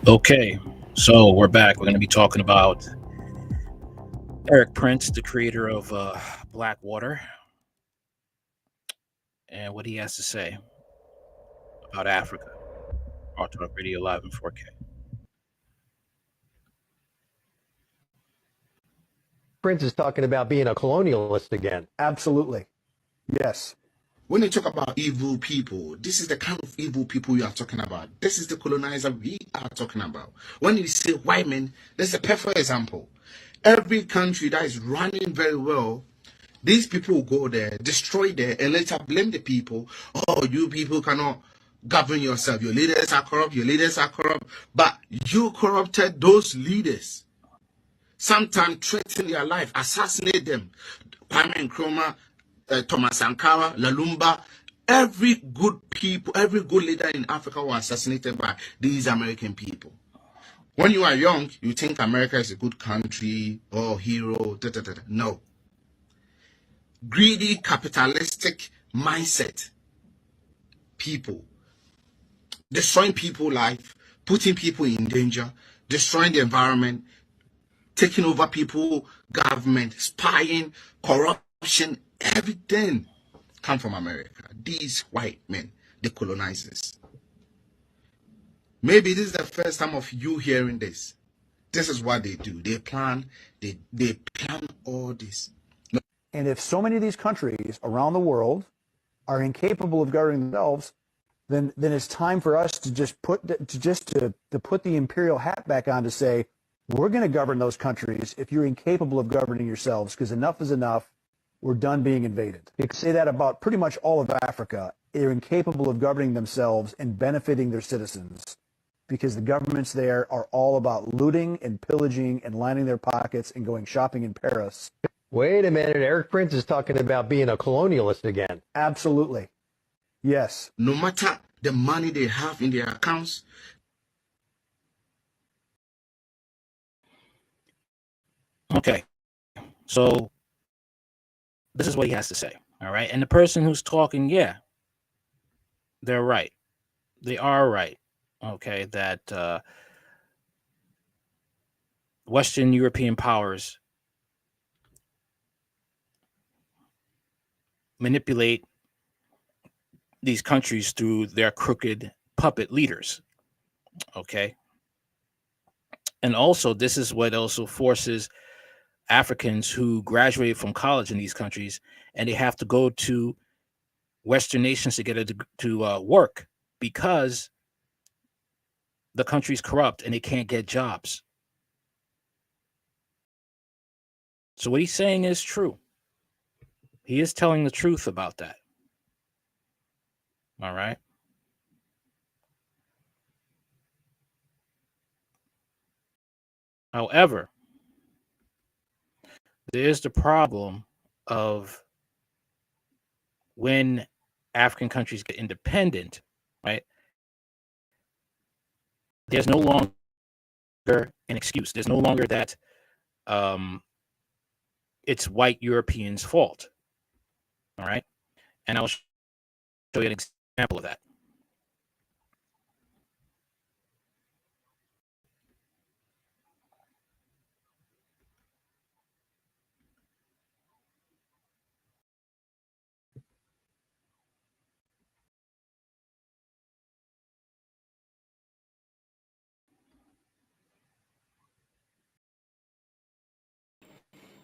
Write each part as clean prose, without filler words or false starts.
Okay, so we're back. We're going to be talking about Erik Prince, the creator of Blackwater, and what he has to say about Africa. Art Talk Radio Live in 4K. Prince is talking about being a colonialist again. Absolutely. Yes. When you talk about evil people, this is the kind of evil people you are talking about. This is the colonizer we are talking about. When you say white men, that's a perfect example. Every country that is running very well, these people will go there, destroy there, and later blame the people. Oh, you people cannot govern yourself. Your leaders are corrupt. Your leaders are corrupt. But you corrupted those leaders. Sometimes threaten their life, assassinate them. Kwame Nkrumah, Thomas Sankara, Lalumba, every good people, every good leader in Africa was assassinated by these American people. When you are young, you think America is a good country or hero. No. Greedy, capitalistic mindset people. Destroying people's life, putting people in danger, destroying the environment, taking over people, government, spying, corruption, everything come from America. These white men, the colonizers. Maybe this is the first time of you hearing this. This is what they do. They plan, they plan all this. And if so many of these countries around the world are incapable of governing themselves, then it's time for us to just put the imperial hat back on to say, we're going to govern those countries if you're incapable of governing yourselves, because enough is enough. We're done being invaded. You can say that about pretty much all of Africa. They're incapable of governing themselves and benefiting their citizens because the governments there are all about looting and pillaging and lining their pockets and going shopping in Paris. Wait a minute. Erik Prince is talking about being a colonialist again. Absolutely. Yes. No matter the money they have in their accounts. Okay, so this is what he has to say. All right, and the person who's talking, yeah, they're right. They are right. Okay, that Western European powers manipulate these countries through their crooked puppet leaders. Okay. And also, this is what also forces Africans who graduate from college in these countries and they have to go to Western nations to get to work because the country's corrupt and they can't get jobs. So what he's saying is true. He is telling the truth about that. All right. However, there's the problem of when African countries get independent, right? There's no longer an excuse. There's no longer that it's white Europeans' fault. All right. And I'll show you an example of that.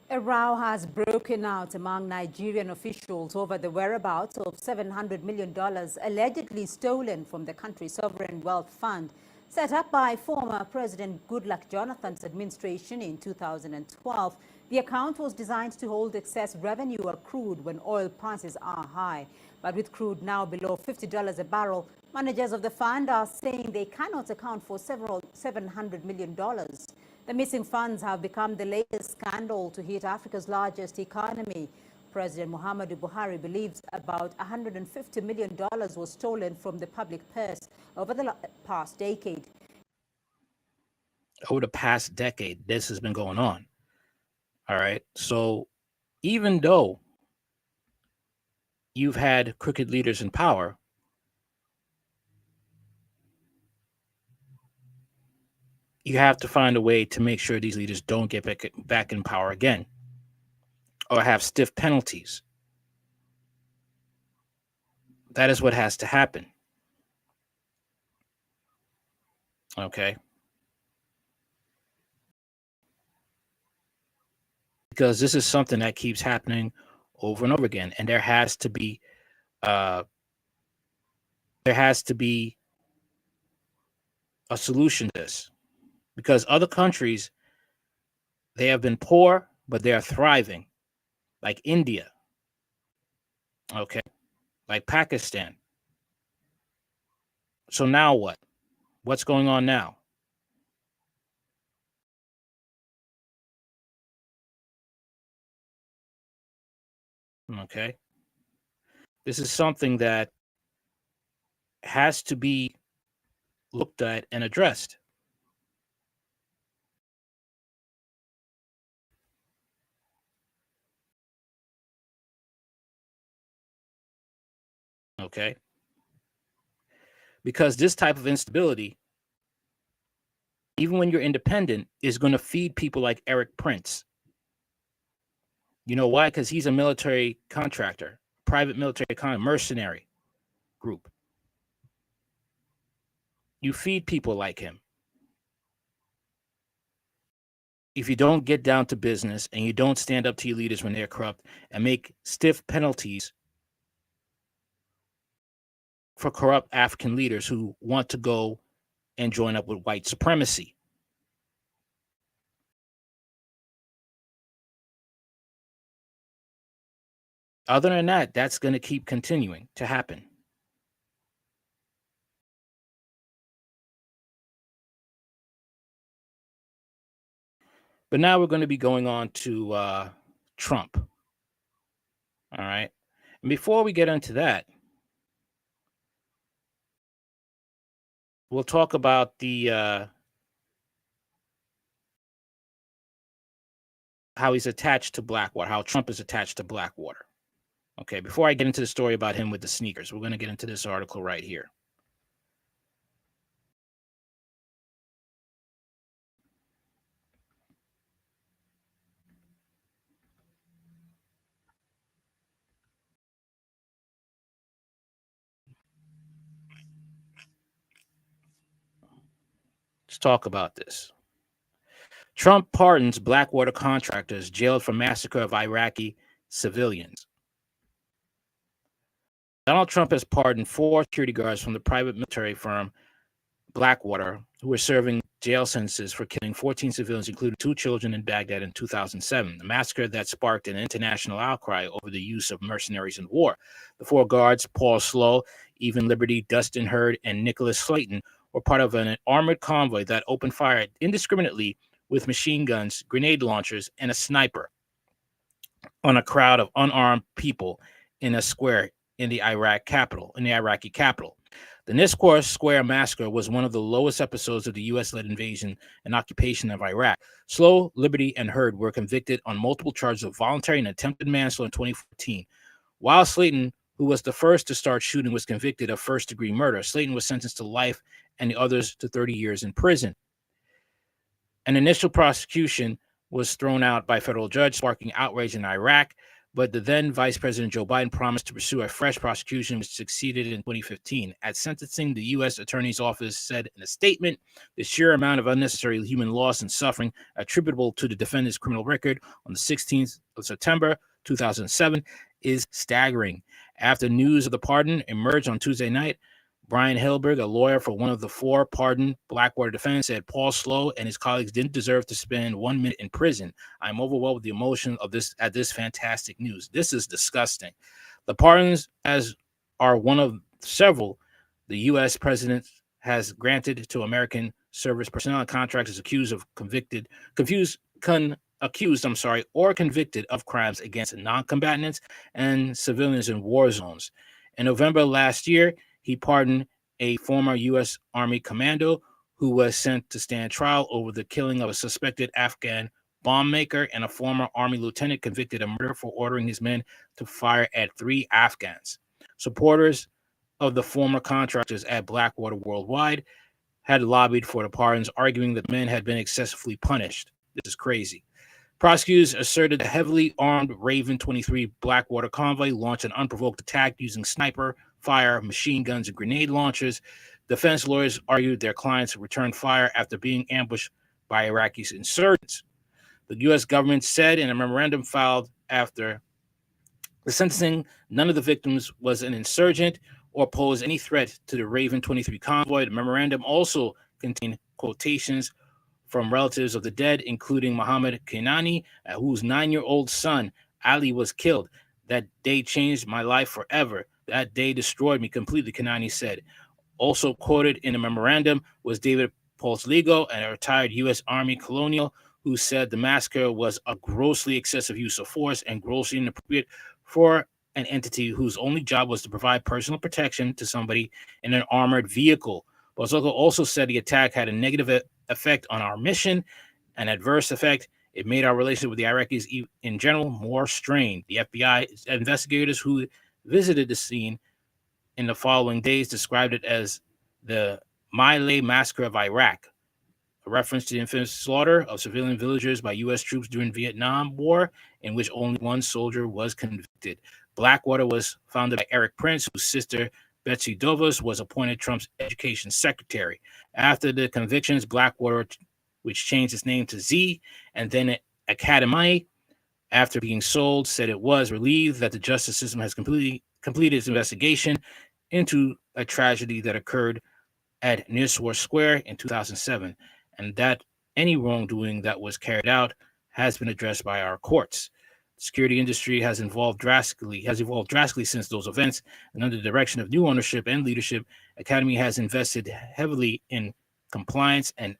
A row has broken out among Nigerian officials over the whereabouts of $700 million allegedly stolen from the country's sovereign wealth fund set up by former President Goodluck Jonathan's administration in 2012. The account was designed to hold excess revenue accrued when oil prices are high. But with crude now below $50 a barrel, managers of the fund are saying they cannot account for several $700 million. The missing funds have become the latest scandal to hit Africa's largest economy. President Muhammadu Buhari believes about $150 million was stolen from the public purse over the past decade. Over the past decade, this has been going on. All right. So even though you've had crooked leaders in power, you have to find a way to make sure these leaders don't get back in power again or have stiff penalties. That is what has to happen. Okay. Because this is something that keeps happening over and over again. And there has to be a solution to this. Because other countries, they have been poor, but they are thriving. Like India. Okay. Like Pakistan. So now what? What's going on now? Okay. This is something that has to be looked at and addressed. Okay. Because this type of instability, even when you're independent, is going to feed people like Erik Prince. You know why? Because he's a military contractor, private military mercenary group. You feed people like him. If you don't get down to business and you don't stand up to your leaders when they're corrupt and make stiff penalties for corrupt African leaders who want to go and join up with white supremacy. Other than that, that's going to keep continuing to happen. But now we're going to be going on to Trump. All right. And before we get into that, we'll talk about the how he's attached to Blackwater, how Trump is attached to Blackwater. Okay, before I get into the story about him with the sneakers, we're going to get into this article right here. Let's talk about this. Trump pardons Blackwater contractors jailed for massacre of Iraqi civilians. Donald Trump has pardoned 4 security guards from the private military firm Blackwater, who were serving jail sentences for killing 14 civilians, including 2 children in Baghdad in 2007, the massacre that sparked an international outcry over the use of mercenaries in war. The 4 guards, Paul Slow, Even Liberty, Dustin Hurd, and Nicholas Slayton, were part of an armored convoy that opened fire indiscriminately with machine guns, grenade launchers, and a sniper on a crowd of unarmed people in a square in the Iraqi capital. The Niskor Square massacre was one of the lowest episodes of the U.S.-led invasion and occupation of Iraq. Slow, Liberty, and Hurd were convicted on multiple charges of voluntary and attempted manslaughter in 2014. While Slayton, who was the first to start shooting, was convicted of first-degree murder, Slayton was sentenced to life and the others to 30 years in prison. An initial prosecution was thrown out by a federal judge, sparking outrage in Iraq, but the then Vice President Joe Biden promised to pursue a fresh prosecution, which succeeded in 2015. At sentencing, the U.S. Attorney's Office said in a statement, the sheer amount of unnecessary human loss and suffering attributable to the defendant's criminal record on the 16th of September 2007 is staggering. After news of the pardon emerged on Tuesday night, Brian Hilberg, a lawyer for one of the 4 pardoned Blackwater defendants, said Paul Slow and his colleagues didn't deserve to spend 1 minute in prison. I'm overwhelmed with the emotion of this fantastic news. This is disgusting. The pardons, as are one of several the U.S. president has granted to American service personnel and contractors accused or convicted of crimes against non-combatants and civilians in war zones. In November last year, he pardoned a former U.S. Army commando who was sent to stand trial over the killing of a suspected Afghan bomb maker, and a former Army lieutenant convicted of murder for ordering his men to fire at 3 Afghans. Supporters of the former contractors at Blackwater worldwide had lobbied for the pardons, arguing that men had been excessively punished. This is crazy. Prosecutors asserted the heavily armed Raven 23 Blackwater convoy launched an unprovoked attack using sniper fire, machine guns, and grenade launchers. Defense lawyers argued their clients returned fire after being ambushed by Iraqi insurgents. The U.S. government said in a memorandum filed after the sentencing, none of the victims was an insurgent or posed any threat to the Raven 23 convoy. The memorandum also contained quotations from relatives of the dead, including Muhammad Kenani, whose 9-year-old son, Ali, was killed. That day changed my life forever. That day destroyed me completely, Kenani said. Also quoted in the memorandum was David Polsligo, a retired U.S. Army colonial, who said the massacre was a grossly excessive use of force and grossly inappropriate for an entity whose only job was to provide personal protection to somebody in an armored vehicle. Polsligo also said the attack had a negative effect on our mission, an adverse effect. It made our relationship with the Iraqis in general more strained. The FBI investigators who visited the scene in the following days described it as the My Lai massacre of Iraq, a reference to the infamous slaughter of civilian villagers by U.S. troops during the Vietnam War, in which only one soldier was convicted. Blackwater was founded by Erik Prince, whose sister Betsy Dovas was appointed Trump's education secretary. After the convictions, Blackwater, which changed its name to Z, and then Academy, after being sold, said it was relieved that the justice system has completed its investigation into a tragedy that occurred at Nirswar Square in 2007, and that any wrongdoing that was carried out has been addressed by our courts. The security industry has evolved drastically since those events, and under the direction of new ownership and leadership, Academy has invested heavily in compliance and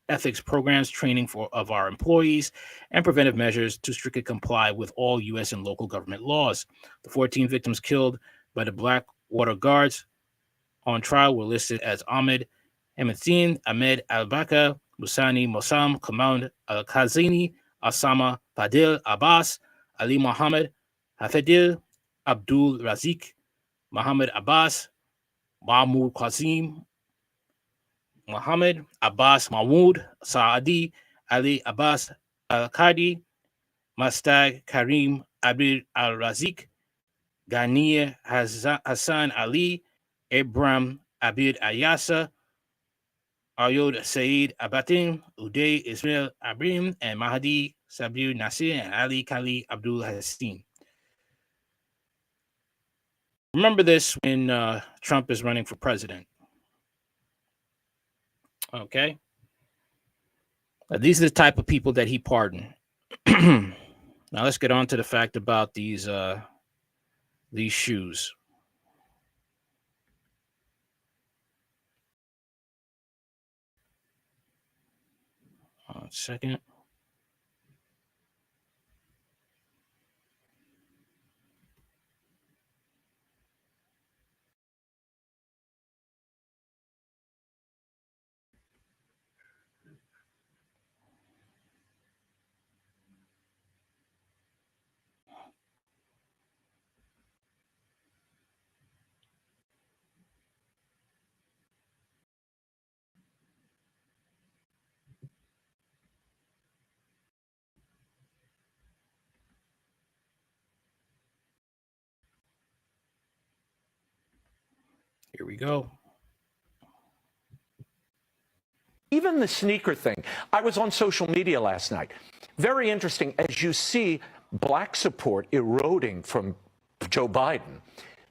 ethics programs, training of our employees, and preventive measures to strictly comply with all U.S. and local government laws. The 14 victims killed by the Blackwater Guards on trial were listed as Ahmed Hemedin, Ahmed Al-Baka, Musani Mossam, Kamal Al-Khazini, Osama Fadil Abbas, Ali Mohammed Hafedil, Abdul Razik, Mohammed Abbas, Mahmoud Qasim, Mohammed Abbas Mahmoud Saadi, Ali Abbas Al-Qadi, Mastag Karim Abdul Al-Razik, Ghaniya Hassan Ali, Ibrahim Abid Ayasa, Ayod Saeed Abatin, Uday Ismail Abrim, and Mahdi Sabir Nasir, and Ali Kali Abdul Hassin. Remember this when Trump is running for president. Okay? These are the type of people that he pardoned. Now let's get on to the fact about these shoes. 1 second. Here we go. Even the sneaker thing. I was on social media last night. Very interesting. As you see black support eroding from Joe Biden,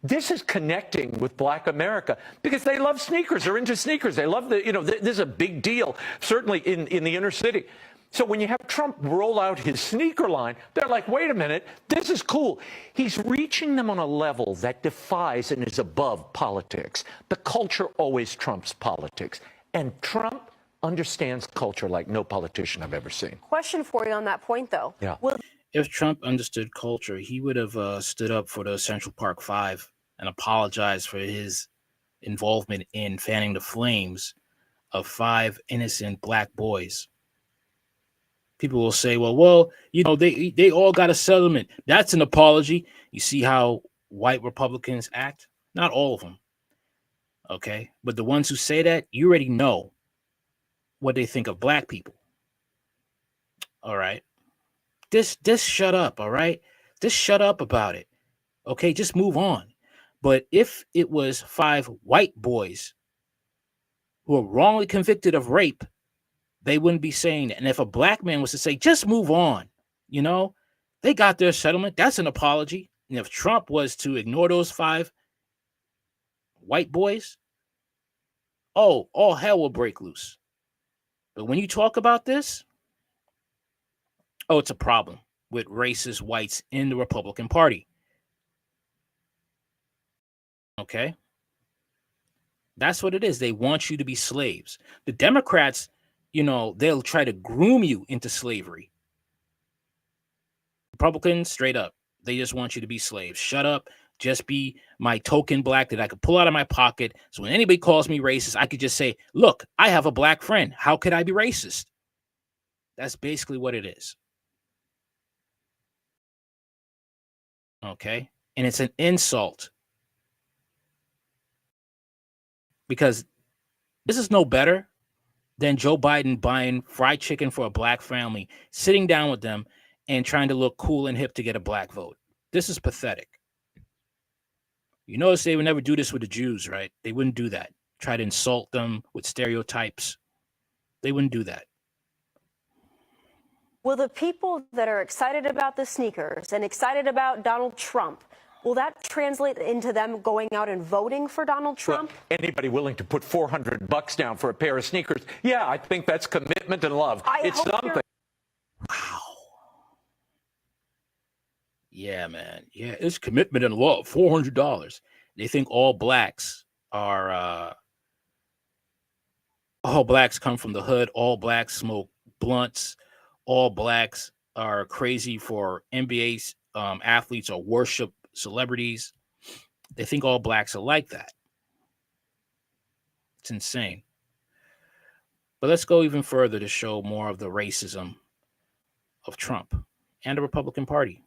this is connecting with black America because they love sneakers. They're into sneakers. They love this is a big deal, certainly in the inner city. So when you have Trump roll out his sneaker line, they're like, wait a minute, this is cool. He's reaching them on a level that defies and is above politics. The culture always trumps politics. And Trump understands culture like no politician I've ever seen. Question for you on that point, though. Yeah. If Trump understood culture, he would have stood up for the Central Park Five and apologized for his involvement in fanning the flames of 5 innocent black boys. People will say, well, they all got a settlement. That's an apology. You see how white Republicans act? Not all of them. Okay. But the ones who say that, you already know what they think of black people. All right. Just shut up. All right. Just shut up about it. Okay. Just move on. But if it was 5 white boys who are wrongly convicted of rape, they wouldn't be saying it. And if a black man was to say, just move on, they got their settlement. That's an apology. And if Trump was to ignore those 5 white boys, oh, all hell will break loose. But when you talk about this, oh, it's a problem with racist whites in the Republican Party. Okay? That's what it is. They want you to be slaves. The Democrats, they'll try to groom you into slavery. Republicans, straight up, they just want you to be slaves. Shut up. Just be my token black that I could pull out of my pocket. So when anybody calls me racist, I could just say, look, I have a black friend. How could I be racist? That's basically what it is. Okay? And it's an insult. Because this is no better than Joe Biden buying fried chicken for a black family, sitting down with them and trying to look cool and hip to get a black vote. This is pathetic. You notice they would never do this with the Jews, right? They wouldn't do that. Try to insult them with stereotypes. They wouldn't do that. Will the people that are excited about the sneakers and excited about Donald Trump, will that translate into them going out and voting for Donald Trump? Well, anybody willing to put $400 down for a pair of sneakers? Yeah, I think that's commitment and love. It's something. Wow. Yeah, man. Yeah, it's commitment and love. $400. They think all blacks are all blacks come from the hood. All blacks smoke blunts. All blacks are crazy for NBA athletes or worship celebrities. They think all blacks are like that. It's insane. But let's go even further to show more of the racism of Trump and the Republican Party.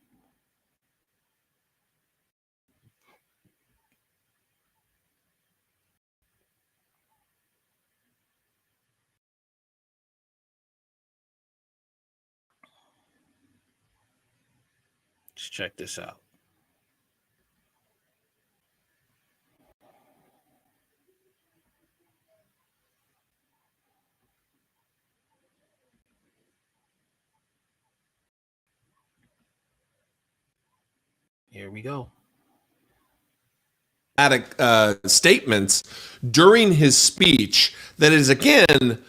Let's check this out. Here we go. Statements during his speech that is, again,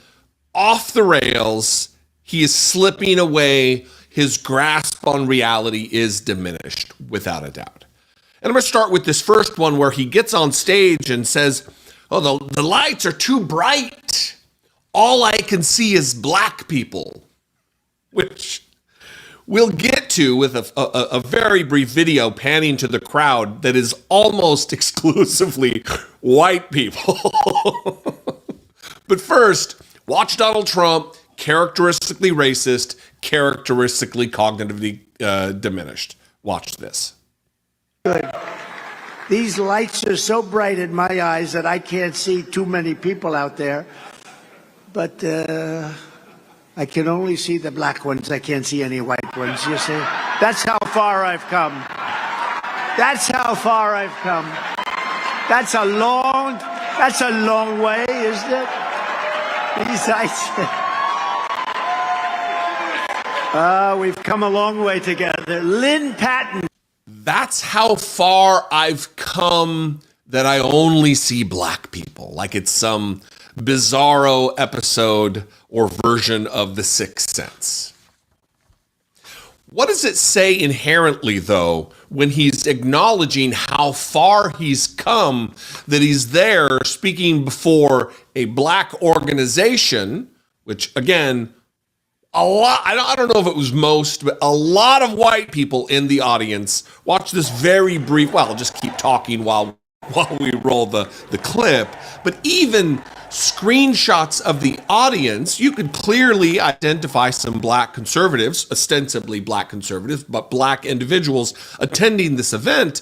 off the rails. He is slipping away. His grasp on reality is diminished, without a doubt. And I'm going to start with this first one where he gets on stage and says, oh, the lights are too bright. All I can see is black people, which we'll get to with a very brief video panning to the crowd that is almost exclusively white people. But first, watch Donald Trump, characteristically racist, characteristically cognitively diminished. Watch this. Good. These lights are so bright in my eyes that I can't see too many people out there. But I can only see the black ones. I can't see any white ones, you see? That's how far I've come. That's how far I've come. That's a long way, isn't it? These lights. We've come a long way together. Lynn Patton. That's how far I've come that I only see black people. Like it's some bizarro episode or version of The Sixth Sense. What does it say inherently, though, when he's acknowledging how far he's come, that he's there speaking before a black organization, which, again, a lot, I don't know if it was most, but a lot of white people in the audience. Watch this very brief, well, I'll just keep talking while we roll the clip, but even screenshots of the audience, you could clearly identify some black conservatives, ostensibly black conservatives, but black individuals attending this event.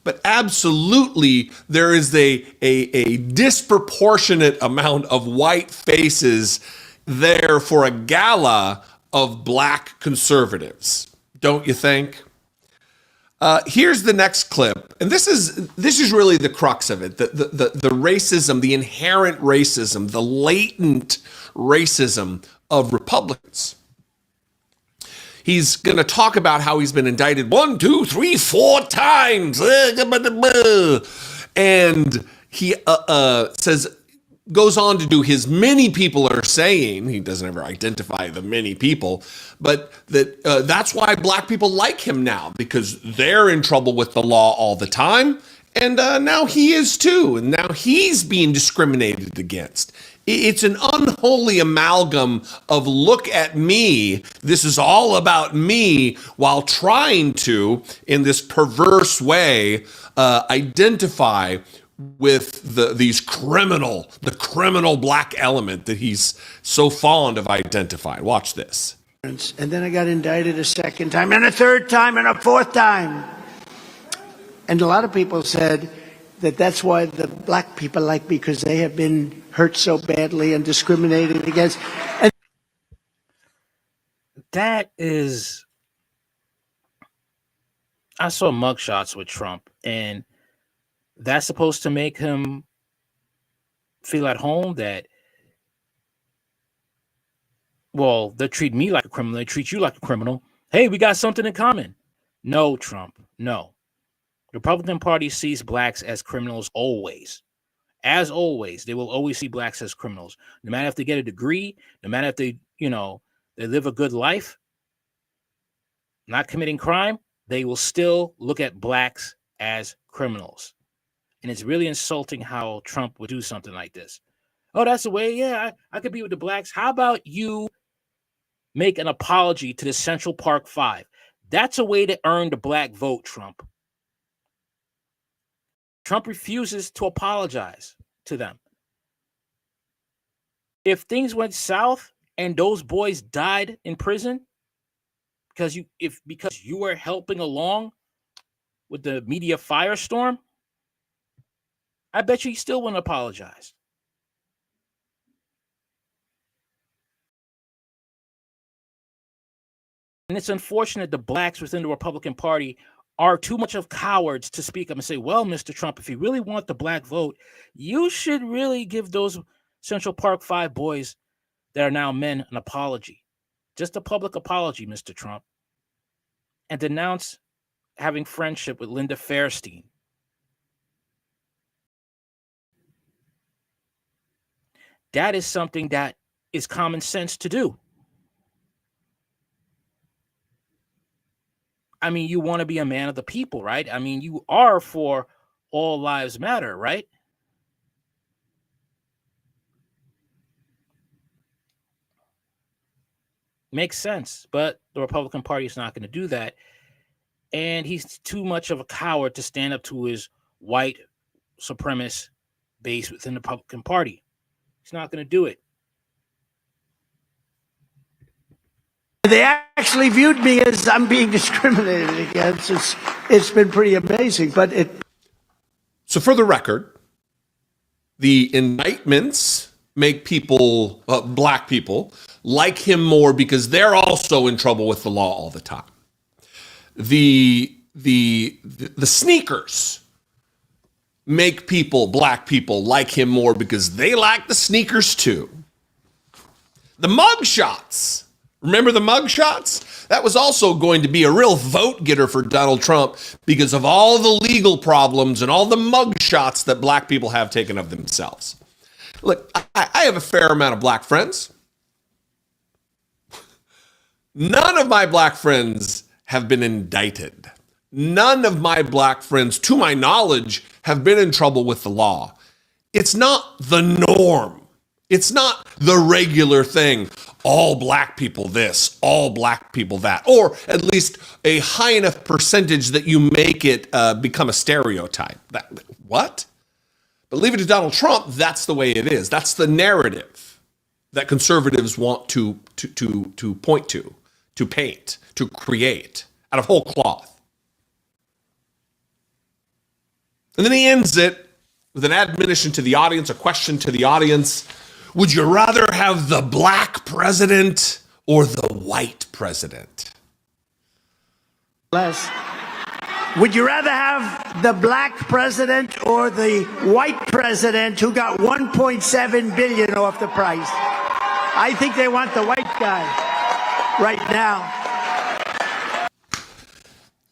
But absolutely, there is a disproportionate amount of white faces there for a gala of black conservatives, don't you think? Here's the next clip, and this is really the crux of it: the racism, the inherent racism, the latent racism of Republicans. He's going to talk about how he's been indicted 1, 2, 3, 4 times, and he goes on to do his many people are saying, he doesn't ever identify the many people, but that's why black people like him now, because they're in trouble with the law all the time, and now he is too, and now he's being discriminated against. It's an unholy amalgam of look at me, this is all about me, while trying to, in this perverse way, identify with the criminal black element that he's so fond of identifying. Watch this. And then I got indicted a second time, and a third time, and a fourth time. And a lot of people said that that's why the black people like me, because they have been hurt so badly and discriminated against. And that is, I saw mugshots with Trump, and that's supposed to make him feel at home that, well, they treat me like a criminal, they treat you like a criminal. Hey, we got something in common. No, Trump, no. The Republican Party sees blacks as criminals always. As always, they will always see blacks as criminals. No matter if they get a degree, no matter if they, they live a good life, not committing crime, they will still look at blacks as criminals. And it's really insulting how Trump would do something like this. Oh, that's the way. Yeah, I could be with the blacks. How about you make an apology to the Central Park Five? That's a way to earn the black vote, Trump. Trump refuses to apologize to them. If things went south and those boys died in prison because you were helping along with the media firestorm, I bet you he still wouldn't apologize. And it's unfortunate the blacks within the Republican Party are too much of cowards to speak up and say, well, Mr. Trump, if you really want the black vote, you should really give those Central Park Five boys that are now men an apology. Just a public apology, Mr. Trump. And denounce having friendship with Linda Fairstein. That is something that is common sense to do. I mean, you want to be a man of the people, right? I mean, you are for all lives matter, right? Makes sense, but the Republican Party is not going to do that. And he's too much of a coward to stand up to his white supremacist base within the Republican Party. He's not going to do it. they actually viewed me as I'm being discriminated against. It's been pretty amazing, but it. So for the record, the indictments make people, black people, like him more because they're also in trouble with the law all the time. The sneakers make people, black people, like him more because they like the sneakers too. The mugshots. Remember the mugshots? That was also going to be a real vote getter for Donald Trump because of all the legal problems and all the mugshots that black people have taken of themselves. Look, I have a fair amount of black friends. None of my black friends have been indicted. None of my black friends, to my knowledge, have been in trouble with the law. It's not the norm. It's not the regular thing. All black people this, all black people that, or at least a high enough percentage that you make it become a stereotype. What? But leave it to Donald Trump, that's the way it is. That's the narrative that conservatives want to point to paint, to create out of whole cloth. And then he ends it with an admonition to the audience, a question to the audience. Would you rather have the black president or the white president? Les, would you rather have the black president or the white president who got 1.7 billion off the price? I think they want the white guy right now.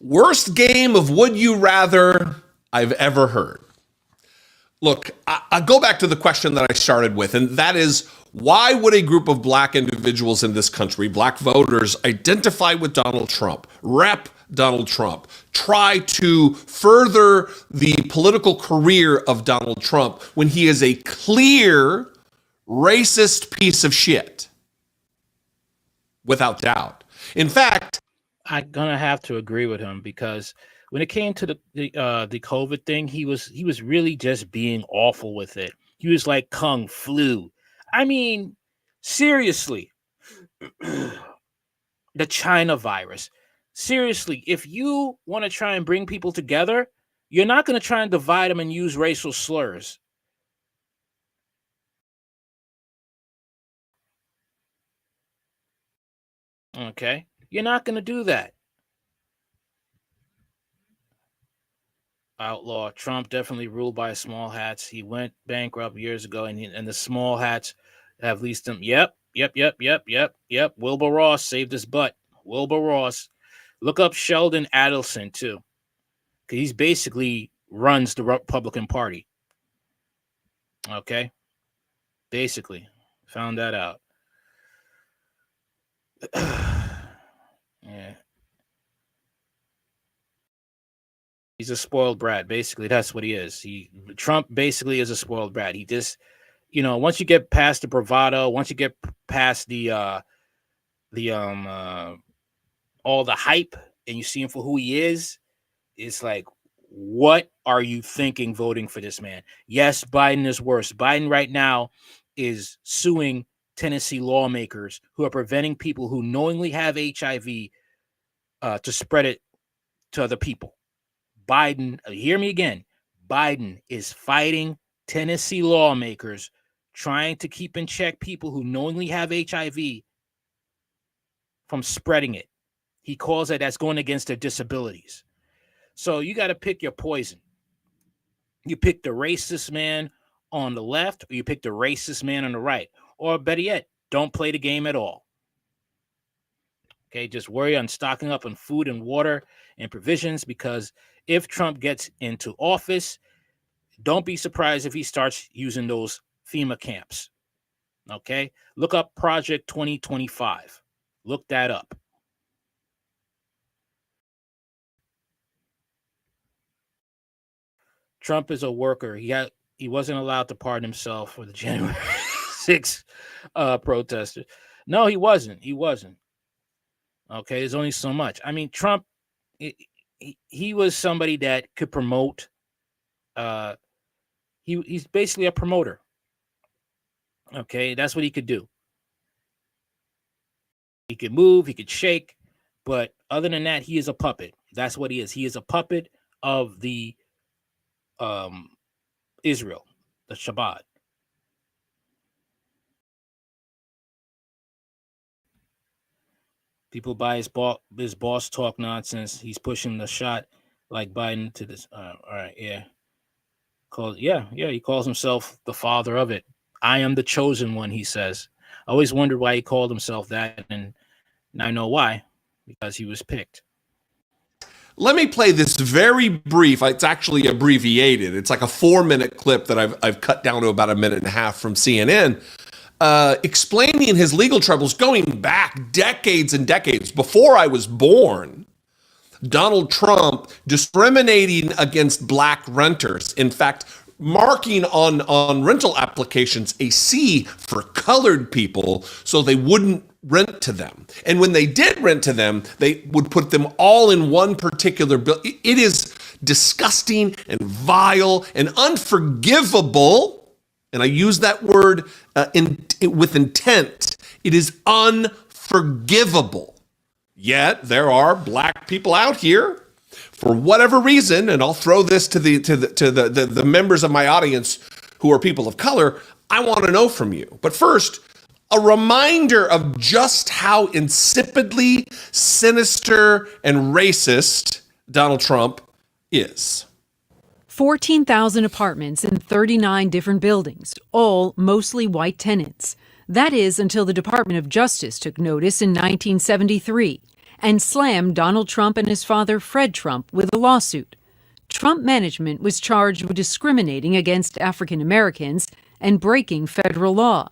Worst game of would you rather I've ever heard. Look, I go back to the question that I started with, and that is, why would a group of black individuals in this country, black voters, identify with Donald Trump, rep Donald Trump, try to further the political career of Donald Trump when he is a clear racist piece of shit? Without doubt. In fact, I'm gonna have to agree with him, because when it came to the COVID thing, he was really just being awful with it. He was like Kung Flu. I mean, seriously, the China virus. Seriously, if you want to try and bring people together, you're not going to try and divide them and use racial slurs. Okay? You're not going to do that. Outlaw. Trump definitely ruled by small hats. He went bankrupt years ago, and the small hats have leased him. Yep. Wilbur Ross saved his butt. Wilbur Ross. Look up Sheldon Adelson, too. He's basically runs the Republican Party. Okay? Basically. Found that out. Yeah. He's a spoiled brat. Basically, that's what he is. Trump basically is a spoiled brat. He just, once you get past the bravado, once you get past the all the hype, and you see him for who he is, it's like, what are you thinking voting for this man? Yes, Biden is worse. Biden right now is suing Tennessee lawmakers who are preventing people who knowingly have HIV to spread it to other people. Biden, hear me again, Biden is fighting Tennessee lawmakers trying to keep in check people who knowingly have HIV from spreading it. He calls it that's going against their disabilities. So you got to pick your poison. You pick the racist man on the left, or you pick the racist man on the right. Or better yet, don't play the game at all. Okay, just worry on stocking up on food and water and provisions, because if Trump gets into office, don't be surprised if he starts using those FEMA camps. Okay, look up Project 2025. Look that up. Trump is a worker. He wasn't allowed to pardon himself for the January 6th protesters. No, he wasn't. He wasn't. Okay, there's only so much. I mean, Trump, he was somebody that could promote. He's basically a promoter. Okay, that's what he could do. He could move, he could shake, but other than that, he is a puppet. That's what he is. He is a puppet of the Israel, the Shabbat. People buy his boss talk nonsense. He's pushing the shot like Biden to this. All right, yeah. He calls himself the father of it. I am the chosen one, he says. I always wondered why he called himself that, and now I know why. Because he was picked. Let me play this very brief, it's actually abbreviated. It's like a 4-minute clip that I've cut down to about 1.5 minutes from CNN, explaining his legal troubles going back decades and decades. Before I was born, Donald Trump discriminating against black renters. In fact, marking on rental applications a C for colored people so they wouldn't rent to them. And when they did rent to them, they would put them all in one particular bill. It is disgusting and vile and unforgivable. And I use that word with intent. It is unforgivable. Yet there are black people out here, for whatever reason, and I'll throw this to the members of my audience who are people of color. I want to know from you. But first, a reminder of just how insipidly sinister and racist Donald Trump is. 14,000 apartments in 39 different buildings, all mostly white tenants. That is until the Department of Justice took notice in 1973 and slammed Donald Trump and his father Fred Trump with a lawsuit. Trump management was charged with discriminating against African Americans and breaking federal law.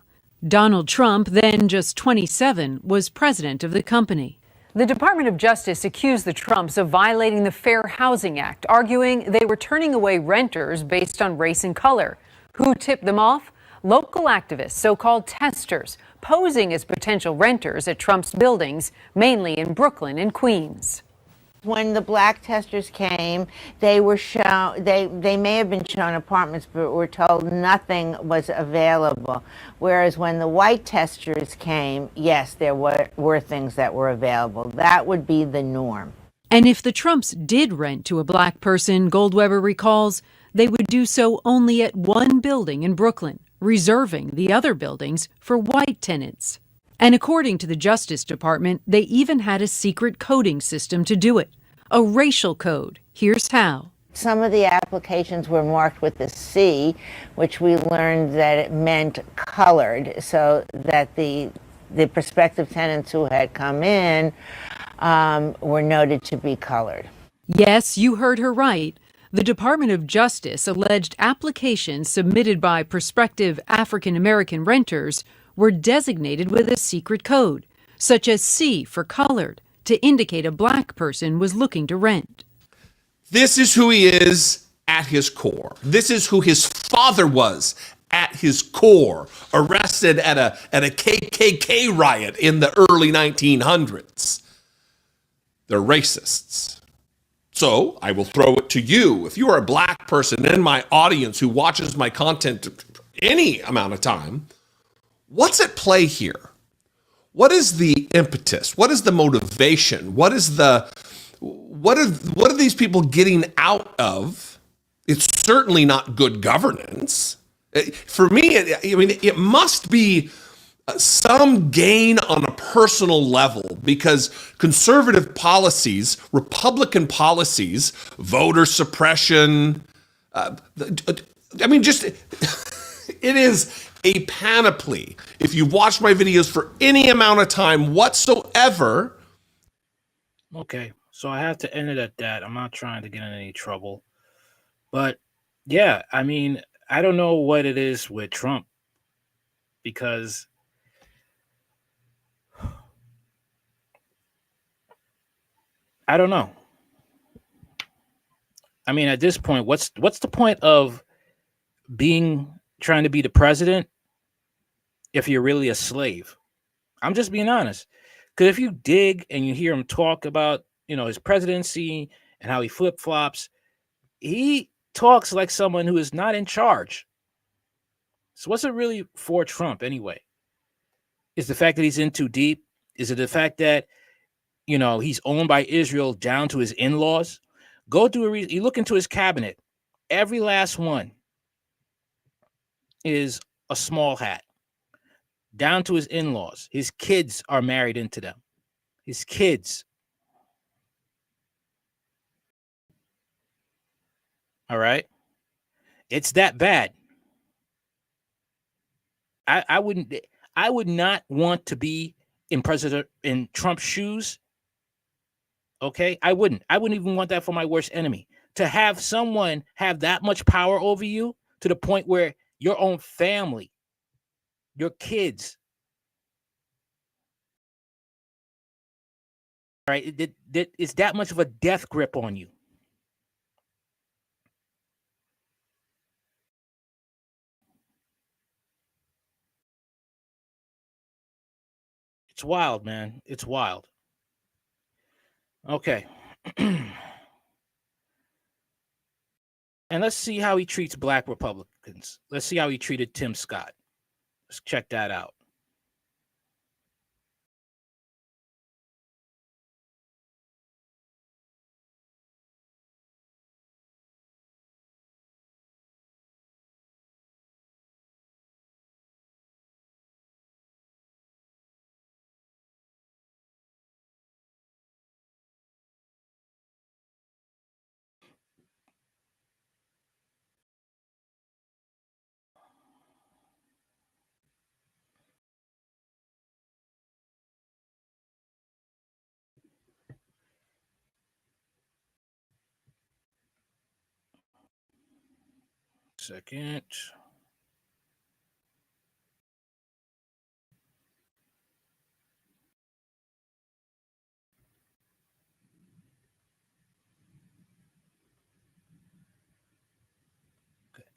Donald Trump, then just 27, was president of the company. The Department of Justice accused the Trumps of violating the Fair Housing Act, arguing they were turning away renters based on race and color. Who tipped them off? Local activists, so-called testers, posing as potential renters at Trump's buildings, mainly in Brooklyn and Queens. When the black testers came, they were shown, they may have been shown apartments, but were told nothing was available. Whereas when the white testers came, yes, there were things that were available. That would be the norm. And if the Trumps did rent to a black person, Goldweber recalls, they would do so only at one building in Brooklyn, reserving the other buildings for white tenants. And according to the Justice Department, they even had a secret coding system to do it, a racial code. Here's how. Some of the applications were marked with a C, which we learned that it meant colored, so that the prospective tenants who had come in were noted to be colored. Yes, you heard her right. The Department of Justice alleged applications submitted by prospective African American renters were designated with a secret code, such as C for colored, to indicate a black person was looking to rent. This is who he is at his core. This is who his father was at his core, arrested at a KKK riot in the early 1900s. They're racists. So I will throw it to you. If you are a black person in my audience who watches my content any amount of time, what's at play here? What is the impetus? What is the motivation? What are these people getting out of? It's certainly not good governance. For me, it must be some gain on a personal level, because conservative policies, Republican policies, voter suppression, it is a panoply. If you've watched my videos for any amount of time whatsoever. Okay, so I have to end it at that. I'm not trying to get in any trouble. But yeah, I mean, I don't know what it is with Trump, because I don't know. I mean, at this point, what's the point of trying to be the president if you're really a slave? I'm just being honest. Because if you dig and you hear him talk about, his presidency and how he flip-flops, he talks like someone who is not in charge. So what's it really for Trump anyway? Is the fact that he's in too deep? Is it the fact that, he's owned by Israel down to his in-laws? You look into his cabinet. Every last one is a small hat, down to his in-laws. His kids are married into them. His kids. All right. It's that bad. I would not want to be in Trump's shoes. Okay, I wouldn't even want that for my worst enemy. To have someone have that much power over you to the point where your own family, your kids, right? It's that much of a death grip on you. It's wild, man. It's wild. Okay. And let's see how he treats black Republicans. Let's see how he treated Tim Scott. Let's check that out. second.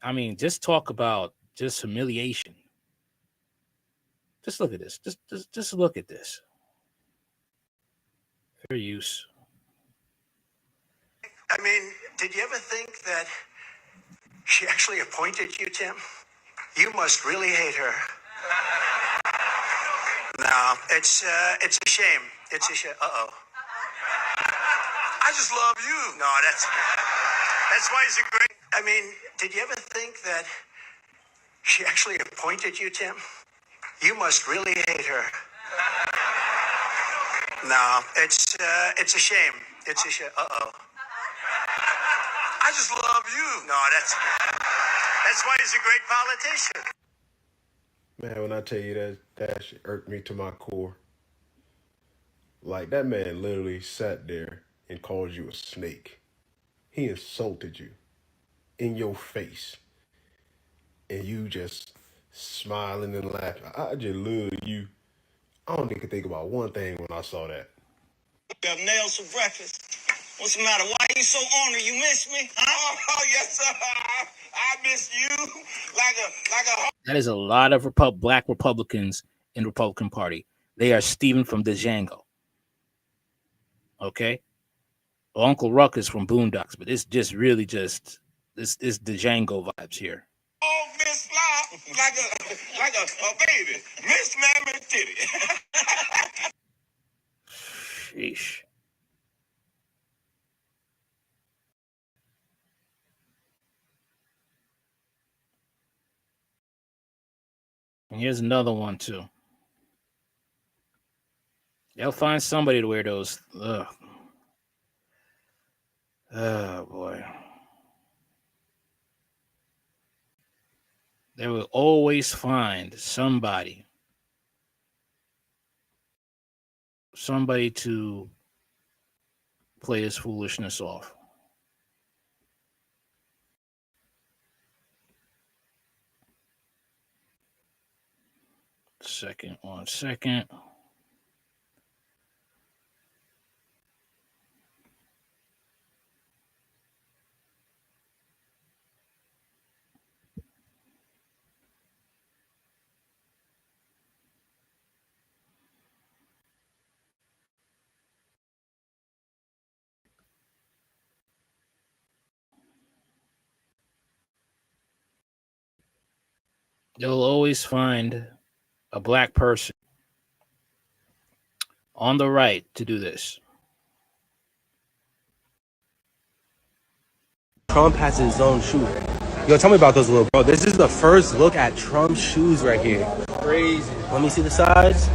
I mean, just talk about just humiliation. Just look at this. Just look at this. Fair use. I mean, did you ever think that she actually appointed you, Tim? You must really hate her. No, it's a shame. It's a shame. Uh-oh. I just love you. No, that's why he's a great. I mean, did you ever think that she actually appointed you, Tim? You must really hate her. No, it's a shame. It's a shame. Uh-oh. I just love you. No, that's why he's a great politician. Man, when I tell you that shit irked me to my core. Like, that man literally sat there and called you a snake. He insulted you in your face. And you just smiling and laughing. I just love you. I don't even think about one thing when I saw that. You have nails for breakfast. What's the matter? Why are you so ornery? You miss me? Huh? Oh, yes, sir. I miss you like a. That is a lot of black Republicans in the Republican Party. They are Stephen from Django. Okay? Uncle Ruck is from Boondocks, but it's just really just this is Django vibes here. Oh, Miss Law, like a baby. Miss Mammy Titty. Sheesh. And here's another one too. They'll find somebody to wear those. Ugh. Oh boy. They will always find somebody to play his foolishness off. One second. They'll always find a black person on the right to do this. Trump has his own shoe. Yo, tell me about those little bro. This is the first look at Trump's shoes right here. Crazy. Let me see the size.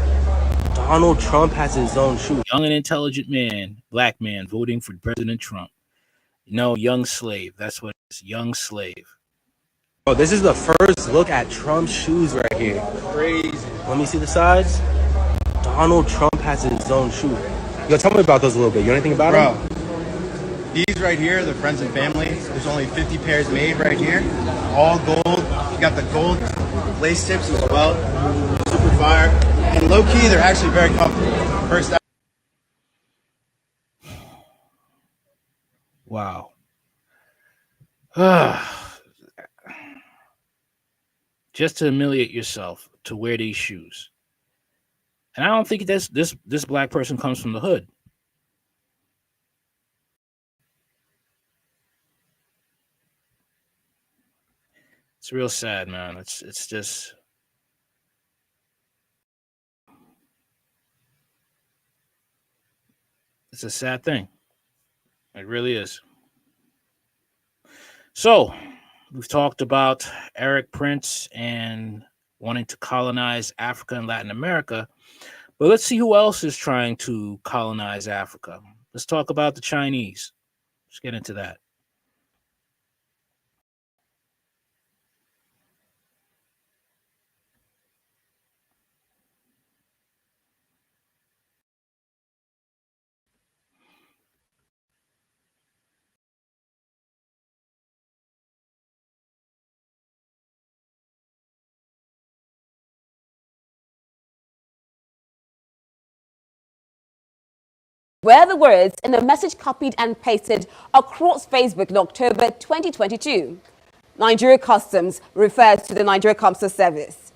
Donald Trump has his own shoe. Young and intelligent man, black man, voting for President Trump. No, young slave. That's what it is. Young slave. Bro, this is the first look at Trump's shoes right here. Crazy. Let me see the size. Donald Trump has his own shoe. Yo, tell me about those a little bit. You know anything about them? These right here, the friends and family, there's only 50 pairs made right here. All gold. You got the gold lace tips as well. Super fire. And low key, they're actually very comfortable. First out. Wow. Just to humiliate yourself to wear these shoes. And I don't think this black person comes from the hood. It's real sad, man. It's just it's a sad thing. It really is. So, we've talked about Erik Prince and wanting to colonize Africa and Latin America. But let's see who else is trying to colonize Africa. Let's talk about the Chinese. Let's get into that. were the words in a message copied and pasted across Facebook in October 2022. Nigeria Customs refers to the Nigeria Customs Service.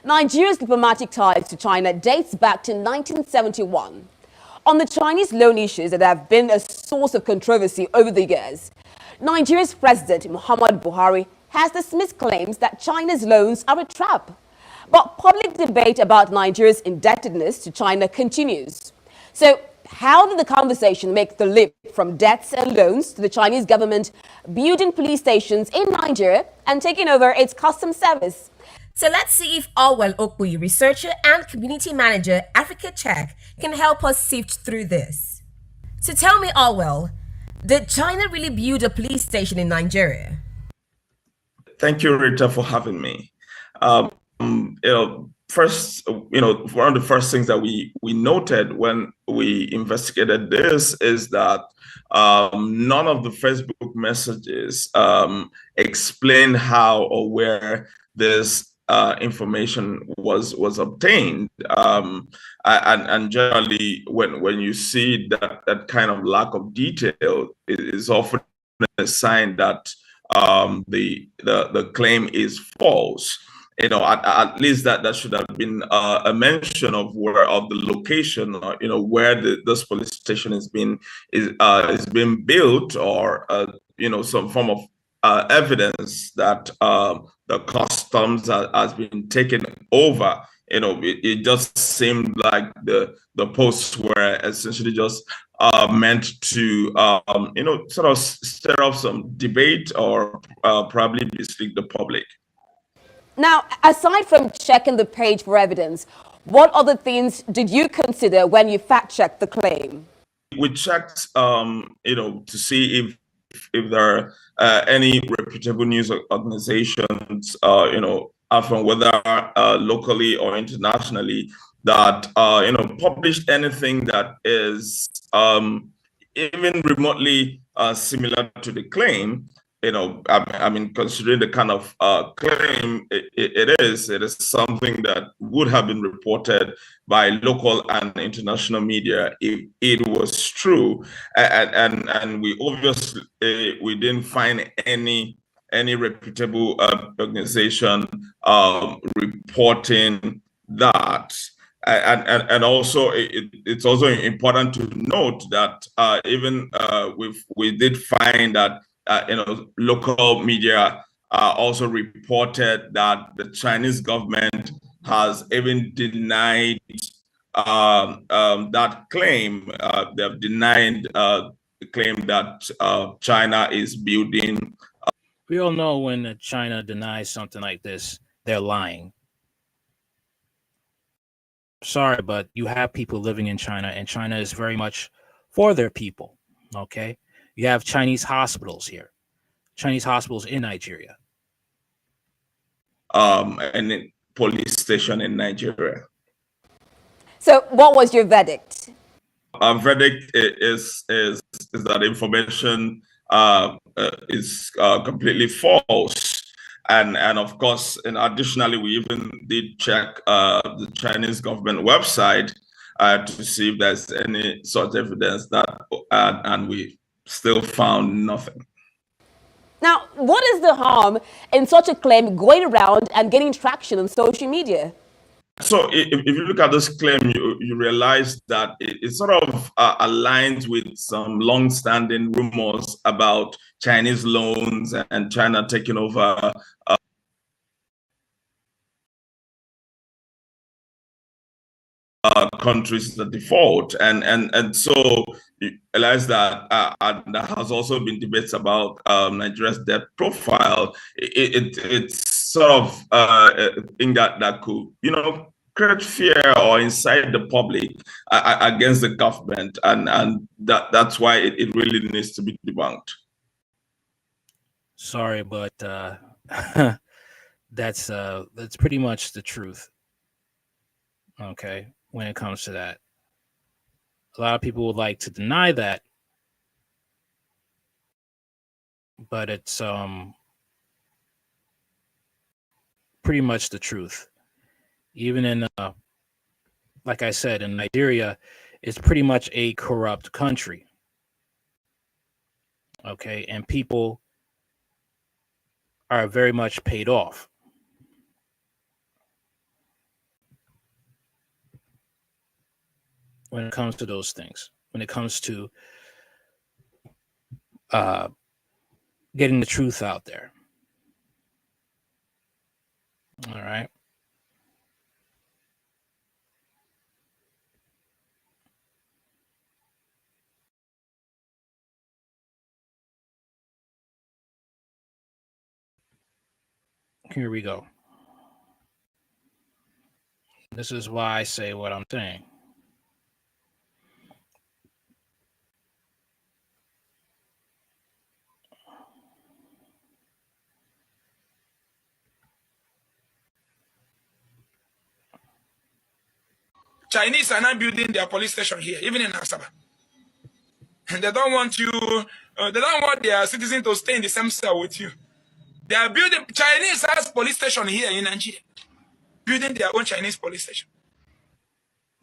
Nigeria's diplomatic ties to China dates back to 1971. On the Chinese loan issues that have been a source of controversy over the years, Nigeria's President Muhammadu Buhari has dismissed claims that China's loans are a trap. But public debate about Nigeria's indebtedness to China continues. So, how did the conversation make the leap from debts and loans to the Chinese government building police stations in Nigeria and taking over its customs service? So let's see if Orwell Okbuyi, researcher and community manager, Africa Check, can help us sift through this. So tell me, Orwell, did China really build a police station in Nigeria? Thank you, Rita, for having me. First, one of the first things that we noted when we investigated this is that none of the Facebook messages explain how or where this information was obtained, and generally, when you see that kind of lack of detail, it is often a sign that the claim is false. At least that should have been a mention of the location, where this police station is being built, or some form of evidence that the customs has been taken over. It just seemed like the posts were essentially just meant to sort of stir up some debate or probably mislead the public. Now, aside from checking the page for evidence, what other things did you consider when you fact-checked the claim? We checked, to see if there are any reputable news organizations, from whether locally or internationally, that published anything that is even remotely similar to the claim. Considering the kind of claim it is something that would have been reported by local and international media if it was true. And we obviously we didn't find any reputable organization reporting that. And also, it's also important to note that even we did find that local media also reported that the Chinese government has even denied that claim. They have denied the claim that China is building. We all know when China denies something like this, they're lying. Sorry, but you have people living in China, and China is very much for their people. Okay. You have Chinese hospitals here, Chinese hospitals in Nigeria. And a police station in Nigeria. So what was your verdict? Our verdict is that information is completely false. And of course, and additionally, we even did check the Chinese government website to see if there's any such evidence and we still found nothing. Now, what is the harm in such a claim going around and getting traction on social media? So if you look at this claim, you realize that it sort of aligns with some long-standing rumors about Chinese loans and China taking over countries the default, and so you realize that there has also been debates about Nigeria's debt profile. It's sort of a thing that could create fear or incite the public against the government, and that's why it really needs to be debunked. Sorry, but that's pretty much the truth. Okay. When it comes to that, a lot of people would like to deny that, but it's pretty much the truth. Even in like I said, in Nigeria, is pretty much a corrupt country. Okay, and people are very much paid off. When it comes to those things, when it comes to uh, getting the truth out there. All right. Here we go. This is why I say what I'm saying. Chinese are now building their police station here, even in Asaba. They don't want you, they don't want their citizens to stay in the same cell with you. They are building, Chinese has police station here in Nigeria, building their own Chinese police station.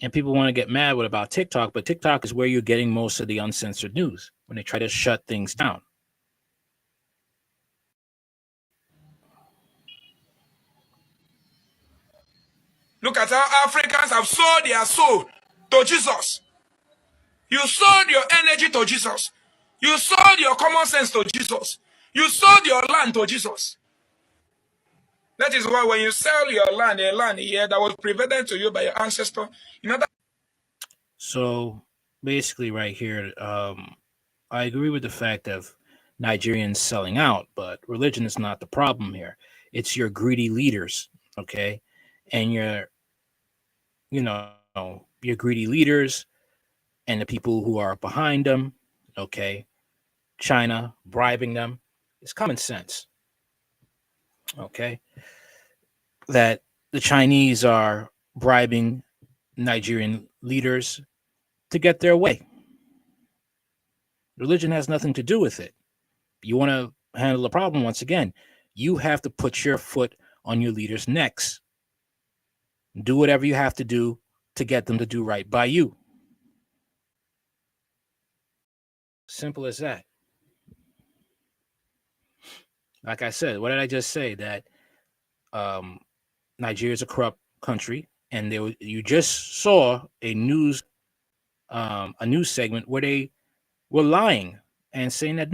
And people want to get mad about TikTok, but TikTok is where you're getting most of the uncensored news when they try to shut things down. Look at how Africans have sold their soul to Jesus. You sold your energy to Jesus. You sold your common sense to Jesus. You sold your land to Jesus. That is why when you sell your land, a land here that was provided to you by your ancestor, you know that. So basically, right here, I agree with the fact of Nigerians selling out, but religion is not the problem here. It's your greedy leaders, okay, and your greedy leaders and the people who are behind them, okay, China bribing them. It's common sense, okay, that the Chinese are bribing Nigerian leaders to get their way. Religion has nothing to do with it. You want to handle the problem, once again, you have to put your foot on your leaders' necks. Do whatever you have to do to get them to do right by you. Simple as that. Like I said, what did I just say? That Nigeria is a corrupt country, and you just saw a news segment where they were lying and saying that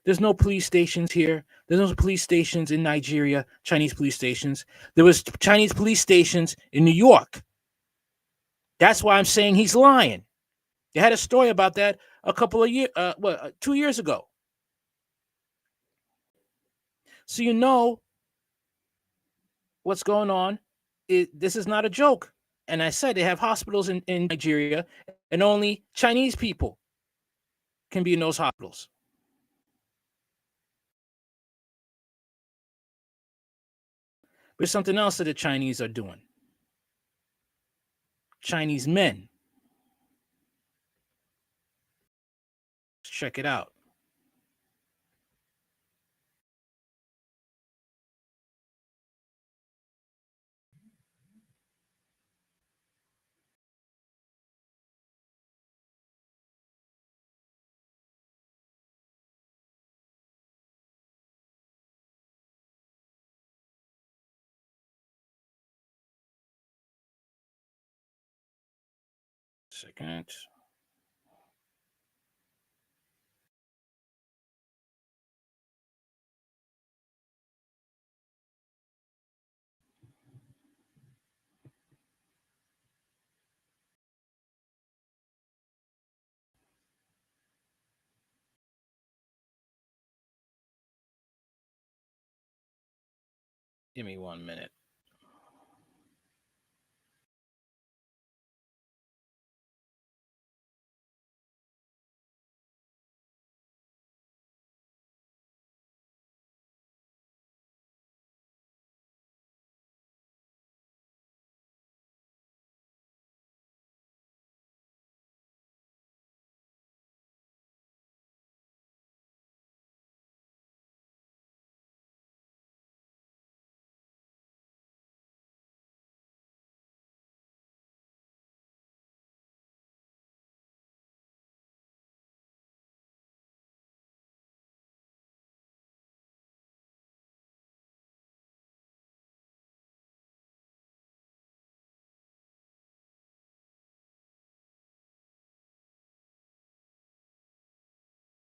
there's no police stations here. There's no police stations in Nigeria, Chinese police stations. There was Chinese police stations in New York. That's why I'm saying he's lying. They had a story about that a couple of years, 2 years ago. So you know what's going on. This is not a joke. And I said they have hospitals in Nigeria, and only Chinese people can be in those hospitals. There's something else that the Chinese are doing. Chinese men. Let's check it out. Second. Give me 1 minute.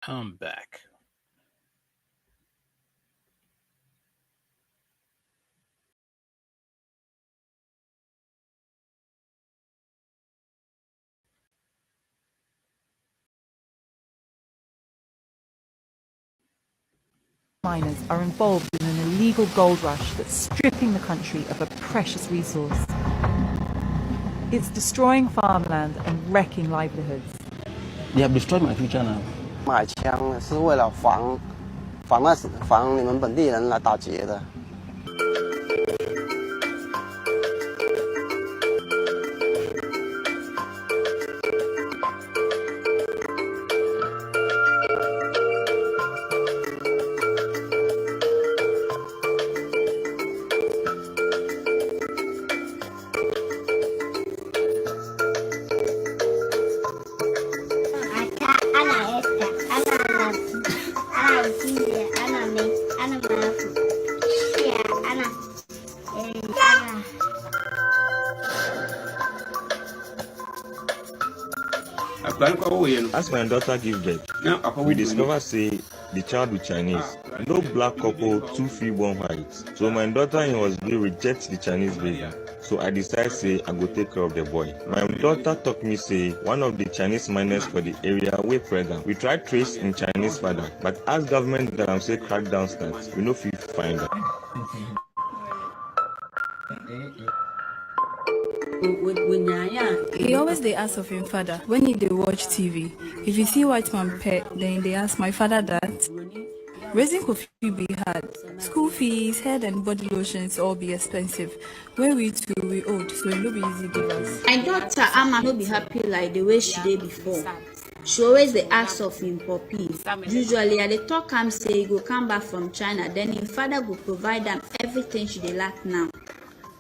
I'm back. Miners are involved in an illegal gold rush that's stripping the country of a precious resource. It's destroying farmland and wrecking livelihoods. They have destroyed my future now. 买枪是为了防你们本地人来打劫的。As my daughter give birth, we discover say the child be Chinese. No black couple, 2 freeborn whites. So my daughter-in-laws will reject the Chinese baby. So I decide say I go take care of the boy. My daughter talk me say one of the Chinese miners for the area we pregnant. We try trace in Chinese father, but as government that I'm say crackdown starts, we no fit find her. He always they ask of him father when he dey watch TV. If you see white man pet, then they ask my father that. Raising Kofi be hard. School fees, head and body lotions all be expensive. When we too we old, so it no be easy give us. My daughter Ama no be happy like the way she did before. She always dey ask of him puppy. Usually I dey talk am say he go come back from China, then him father go provide am everything she dey lack now.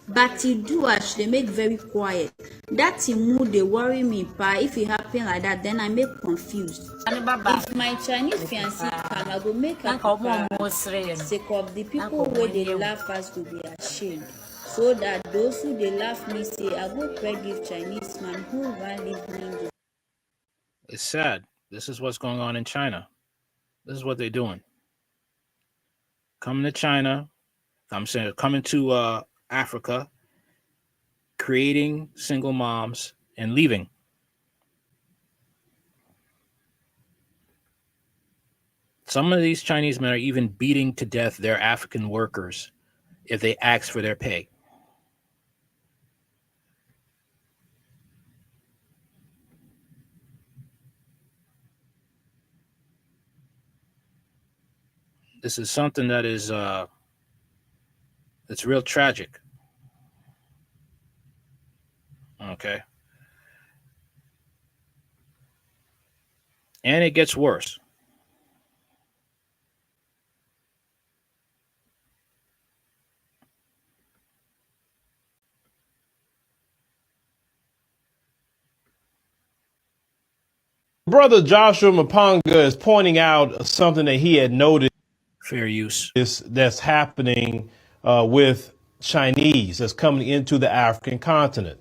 But he do as they make very quiet. That mood they worry me, pa. If it happen like that, then I make confused. If my Chinese fiancé come, I go make a sake of the people where they laugh us go be ashamed. So that those who they laugh me say, I go pray give Chinese man who want leave me. It's sad. This is what's going on in China. This is what they're doing. Coming to China, I'm saying coming to Africa, creating single moms and leaving. Some of these Chinese men are even beating to death their African workers if they ask for their pay. This is something that is it's real tragic. Okay. And it gets worse. Brother Joshua Mapanga is pointing out something that he had noted. Fair use. That's happening with Chinese that's coming into the African continent.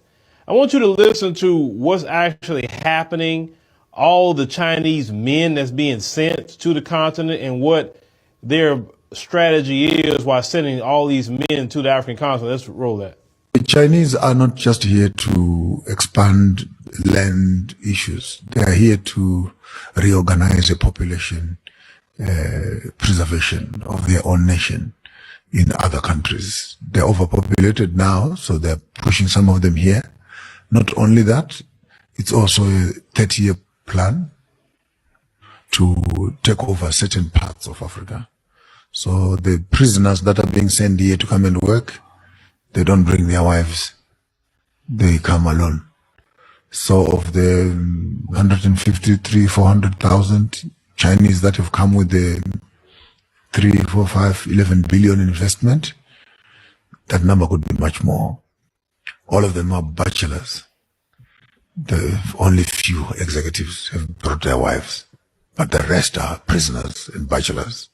I want you to listen to what's actually happening, all the Chinese men that's being sent to the continent and what their strategy is while sending all these men to the African continent. Let's roll that. The Chinese are not just here to expand land issues. They are here to reorganize the population, preservation of their own nation in other countries. They're overpopulated now, so they're pushing some of them here. Not only that, it's also a 30-year plan to take over certain parts of Africa. So the prisoners that are being sent here to come and work, they don't bring their wives. They come alone. So of the 400,000 Chinese that have come with the 3, 4, 5, 11 billion investment, that number could be much more. All of them are bachelors. The only few executives have brought their wives, but the rest are prisoners and bachelors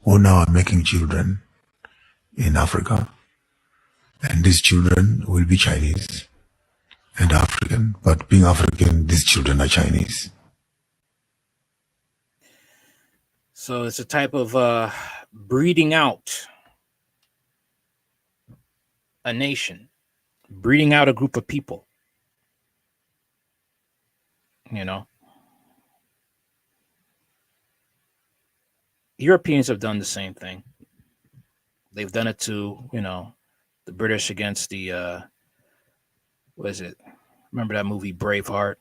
who now are making children in Africa. And these children will be Chinese and African, but being African, these children are Chinese. So it's a type of breeding out a nation, breeding out a group of people. You know, Europeans have done the same thing. They've done it to, the British against the, what is it? Remember that movie Braveheart?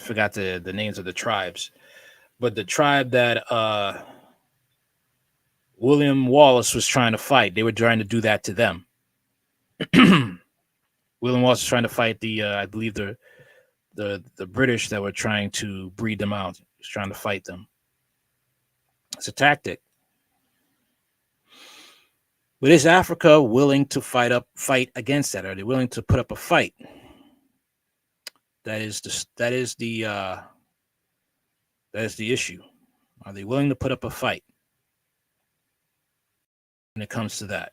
Forgot the names of the tribes. But the tribe that William Wallace was trying to fight, they were trying to do that to them. William Wallace was trying to fight the, I believe, the British that were trying to breed them out. He was trying to fight them. It's a tactic. But is Africa willing to fight against that? Are they willing to put up a fight? That is the issue. Are they willing to put up a fight when it comes to that?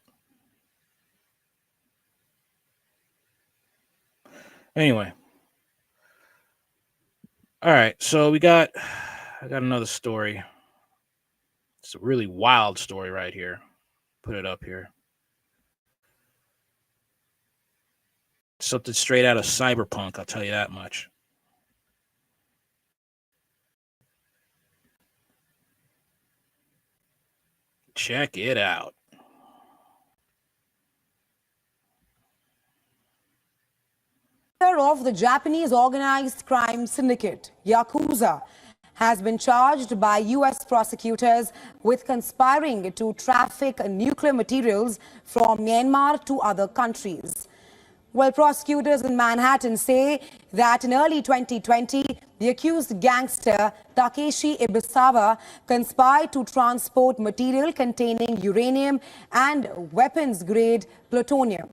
Anyway. All right, so I got another story. It's a really wild story right here. Put it up here. Something straight out of cyberpunk, I'll tell you that much. Check it out. Of the Japanese organized crime syndicate, Yakuza, has been charged by U.S. prosecutors with conspiring to traffic nuclear materials from Myanmar to other countries. Well, prosecutors in Manhattan say that in early 2020, the accused gangster Takeshi Ibisawa conspired to transport material containing uranium and weapons-grade plutonium.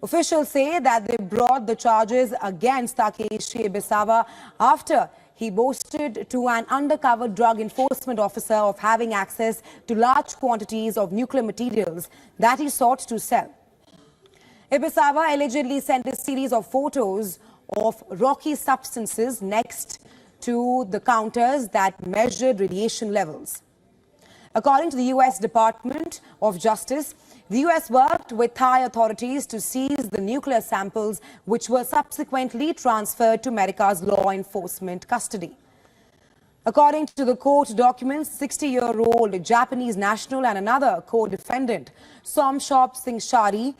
Officials say that they brought the charges against Takeshi Ibisawa after he boasted to an undercover drug enforcement officer of having access to large quantities of nuclear materials that he sought to sell. Ibisawa allegedly sent a series of photos of rocky substances next to the counters that measured radiation levels. According to the U.S. Department of Justice, the U.S. worked with Thai authorities to seize the nuclear samples, which were subsequently transferred to America's law enforcement custody. According to the court documents, 60-year-old Japanese national and another co-defendant, Somshop Singh Shari,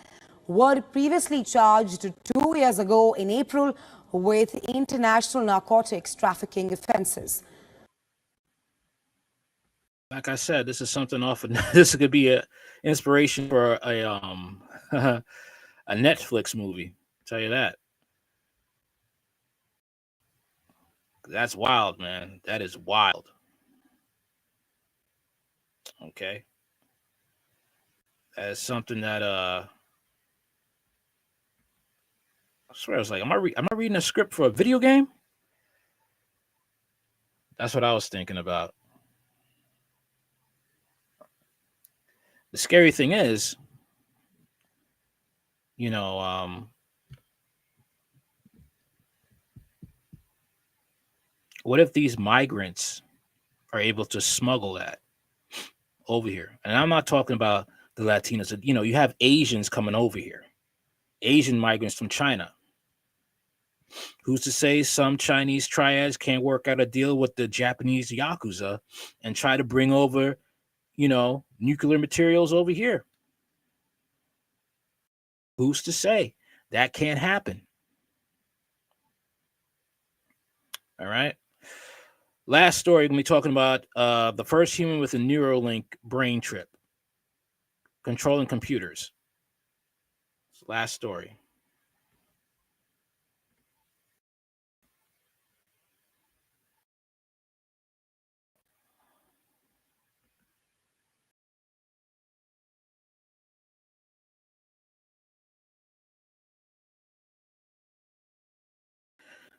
were previously charged 2 years ago in April with international narcotics trafficking offenses. Like I said, this is something off of this could be an inspiration for a a Netflix movie. I'll tell you that. That's wild, man. That is wild. Okay. That is something that I swear I was like, am I reading a script for a video game? That's what I was thinking about. The scary thing is, what if these migrants are able to smuggle that over here? And I'm not talking about the Latinos. You have Asians coming over here, Asian migrants from China. Who's to say some Chinese triads can't work out a deal with the Japanese Yakuza and try to bring over, nuclear materials over here? Who's to say that can't happen? All right. Last story, we're going to be talking about the first human with a Neuralink brain chip, controlling computers. Last story.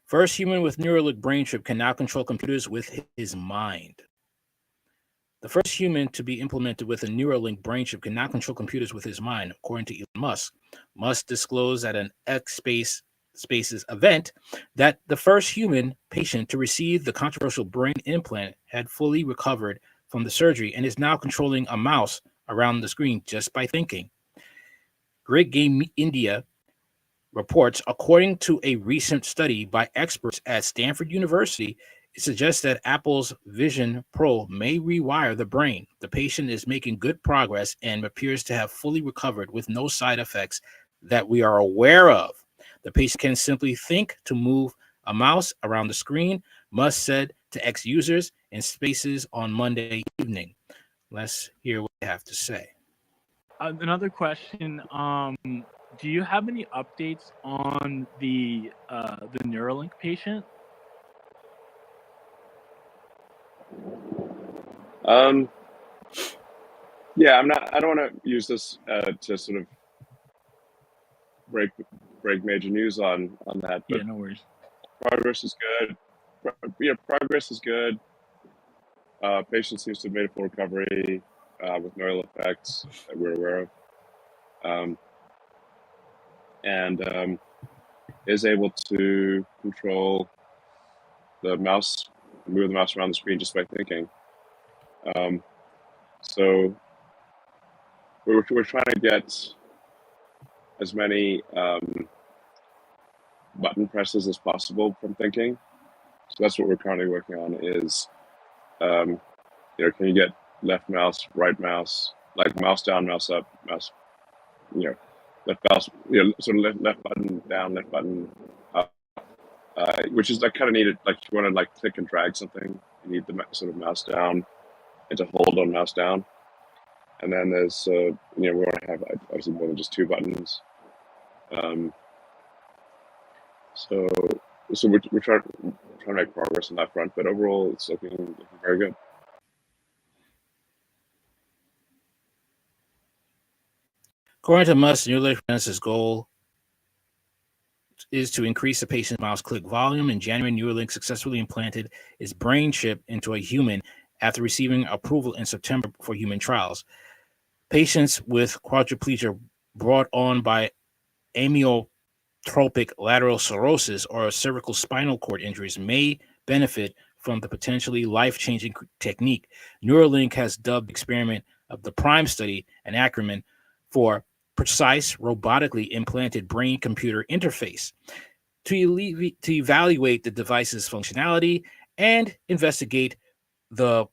First human with Neuralink brain chip can now control computers with his mind. The first human to be implemented with a Neuralink brain chip can now control computers with his mind, according to Elon Musk. Musk disclosed at an X Space spaces event that the first human patient to receive the controversial brain implant had fully recovered from the surgery and is now controlling a mouse around the screen just by thinking. Great Game India reports, according to a recent study by experts at Stanford University, it suggests that Apple's Vision Pro may rewire the brain. The patient is making good progress and appears to have fully recovered with no side effects that we are aware of. The patient can simply think to move a mouse around the screen, Musk said to ex-users in Spaces on Monday evening. Let's hear what they have to say. Another question. Do you have any updates on the Neuralink patient? Yeah, I don't want to use this to sort of break major news on that. But Yeah, no worries. Progress is good. Progress is good. Patient seems to have made a full recovery with no ill effects that we're aware of, and is able to control the mouse, move the mouse around the screen just by thinking. So we're trying to get as many button presses as possible from thinking. So that's what we're currently working on is, can you get left mouse, right mouse, like mouse down, mouse up, mouse, left mouse, sort of left button down, left button up, which is like kind of needed. Like if you want to like click and drag something, you need the sort of mouse down and to hold on mouse down. And then there's, we want to have obviously more than just two buttons. So we're trying to make progress on that front, but overall it's looking very good. According to Musk, Neuralinx's goal is to increase the patient's mouse click volume. In January, Neuralink successfully implanted its brain chip into a human after receiving approval in September for human trials. Patients with quadriplegia brought on by amyotrophic lateral sclerosis or cervical spinal cord injuries may benefit from the potentially life-changing technique. Neuralink has dubbed the experiment of the PRIME study an acronym for Precise Robotically Implanted Brain-Computer Interface to evaluate the device's functionality and investigate the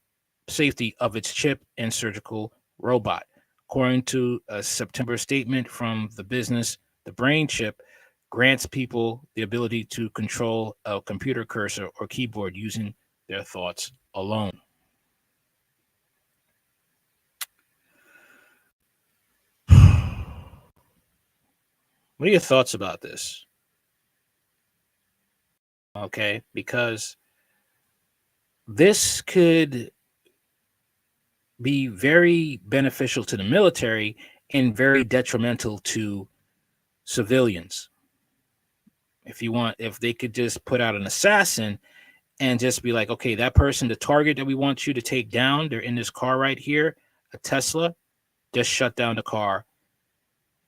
safety of its chip and surgical robot. According to a September statement from the business, the brain chip grants people the ability to control a computer cursor or keyboard using their thoughts alone. What are your thoughts about this? Okay, because this could be very beneficial to the military and very detrimental to civilians. If they could just put out an assassin and just be like, okay, that person, the target that we want you to take down, they're in this car right here, a Tesla, just shut down the car.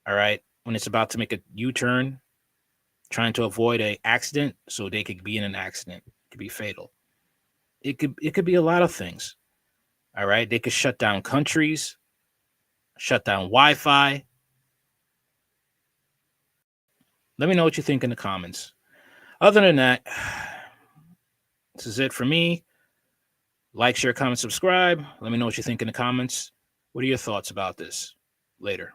All right. When it's about to make a U-turn, trying to avoid an accident so they could be in an accident. It could be fatal. It could be a lot of things. All right. They could shut down countries, shut down Wi-Fi. Let me know what you think in the comments. Other than that, this is it for me. Like, share, comment, subscribe. Let me know what you think in the comments. What are your thoughts about this? Later.